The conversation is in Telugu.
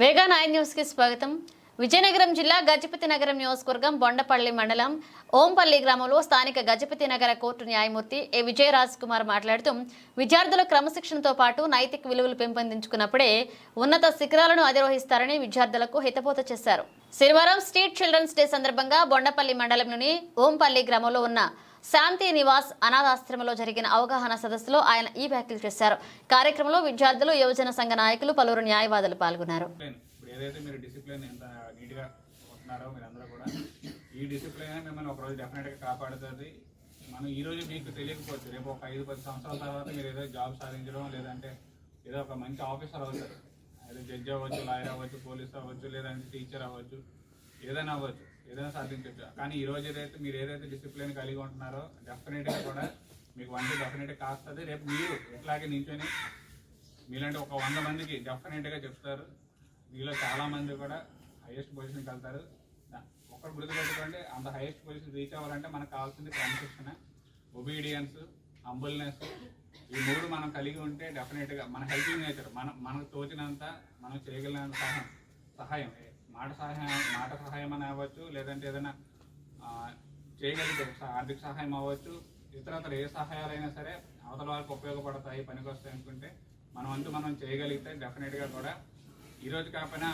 వేగా 9 న్యూస్ కి స్వాగతం. విజయనగరం జిల్లా గజపతి నగరం నియోజకవర్గం బొండపల్లి మండలం ఓంపల్లి గ్రామంలో స్థానిక గజపతి నగర కోర్టు న్యాయమూర్తి ఏ విజయరాజ్ కుమార్ మాట్లాడుతూ విద్యార్థుల క్రమశిక్షణతో పాటు నైతిక విలువలు పెంపొందించుకున్నప్పుడే ఉన్నత శిఖరాలను అధిరోహిస్తారని విద్యార్థులకు హితబోధ చేశారు. శనివారం స్ట్రీట్ చిల్డ్రన్స్ డే సందర్భంగా బొండపల్లి మండలంలోని ఓంపల్లి గ్రామంలో ఉన్న శాంతి నివాస్ అనాథాశ్రమంలో జరిగిన అవగాహన సదస్సులో ఆయన ఈ వ్యాఖ్యలు చేశారు. కార్యక్రమంలో విద్యార్థులు, యువజన సంఘ నాయకులు, పలువురు న్యాయవాదులు పాల్గొన్నారు. ఏదైతే మీరు డిసిప్లిన్ ఎంత నీట్గా ఉంటున్నారో మీరందరూ కూడా ఈ డిసిప్లిన్ మిమ్మల్ని ఒకరోజు డెఫినెట్గా కాపాడుతుంది. మనం ఈరోజు మీకు తెలియకపోవచ్చు, రేపు ఒక 5-10 సంవత్సరాల తర్వాత మీరు ఏదో జాబ్ సాధించడం, లేదంటే ఏదో ఒక మంచి ఆఫీసర్ అవుతారు. ఏదో జడ్జి అవ్వచ్చు, లాయర్ అవ్వచ్చు, పోలీస్ అవ్వచ్చు, లేదంటే టీచర్ అవ్వచ్చు, ఏదైనా అవ్వచ్చు, ఏదైనా సాధించవచ్చు. కానీ ఈరోజు మీరు ఏదైతే డిసిప్లిన్ కలిగి ఉంటున్నారో డెఫినెట్గా కూడా మీకు వంటి డెఫినెట్గా కాస్తుంది. రేపు మీరు ఇట్లాగే నించొని మీలాంటి ఒక 100 మందికి డెఫినెట్గా చెప్తారు. మీలో చాలామంది కూడా హైయెస్ట్ పొజిషన్కి వెళ్తారు. ఒక్కరు గుర్తుపెట్టుకోండి, అంత హైయెస్ట్ పొజిషన్ రీచ్ అవ్వాలంటే మనకు కావాల్సింది క్రమశిక్షణ, ఒబీడియన్స్, హంబుల్నెస్. ఈ 3 మనం కలిగి ఉంటే డెఫినెట్గా మన హెల్పింగ్ నేచర్, మనకు తోచినంత మనం చేయగలిగినంత సహాయం, మాట సహాయం అని అవ్వచ్చు, లేదంటే ఏదైనా చేయగలిగే ఆర్థిక సహాయం అవ్వచ్చు, ఇతరత్ర ఏ సహాయాలైనా సరే అవతల వాళ్ళకి ఉపయోగపడతాయి, పనికి వస్తాయి అనుకుంటే మనం చేయగలిగితే డెఫినెట్గా కూడా ఈరోజు కాకపోయినా